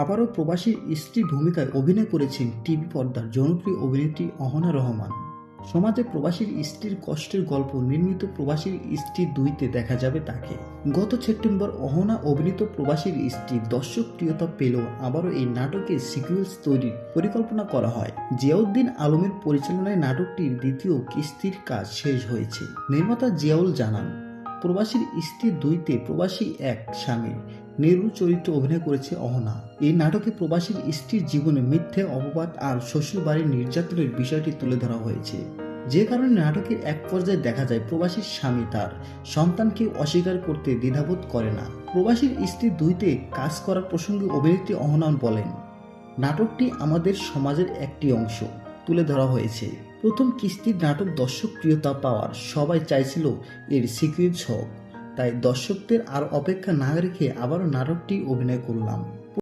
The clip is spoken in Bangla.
আবারও প্রবাসীর স্ত্রীর ভূমিকায় অভিনয় করেছেন টিভি পর্দার জনপ্রিয় অভিনেত্রী অহনা রহমান। সমাজে প্রবাসীর স্ত্রীর কষ্টের গল্প নির্মিত প্রবাসীর স্ত্রী 2-তে দেখা যাবে তাকে। গত সেপ্টেম্বর অহনা অভিনীত প্রবাসীর স্ত্রী দর্শকপ্রিয়তা পেলেও আবারও এই নাটকের সিকুয়েলস তৈরির পরিকল্পনা করা হয়। জিয়াউদ্দিন আলমের পরিচালনায় নাটকটির দ্বিতীয় কিস্তির কাজ শেষ হয়েছে। নির্মাতা জিয়াউল জানান, প্রবাসীর স্ত্রী 2-তে প্রবাসী এক স্বামীর নেরু চরিত্রে অভিনয় করেছে অহনা। এই নাটকে প্রবাসীর স্ত্রীর জীবনে মিথ্যে অপবাদ আর শ্বশুরবাড়ির নির্যাতনের বিষয়টি তুলে ধরা হয়েছে, যে কারণে নাটকের এক পর্যায়ে দেখা যায় প্রবাসীর স্বামী তার সন্তানকে অস্বীকার করতে দ্বিধাবোধ করে না। প্রবাসীর স্ত্রী 2-তে কাজ করার প্রসঙ্গে অভিনেত্রী অহনা বলেন, নাটকটি আমাদের সমাজের একটি অংশ তুলে ধরা হয়েছে। প্রথম কিস্তির নাটক দর্শকপ্রিয়তা পাওয়ার সবাই চাইছিল এর সিকুয়েন্স হোক, তাই দর্শকদের আর অপেক্ষা না রেখে আবারও নাটকটি অভিনয় করলাম।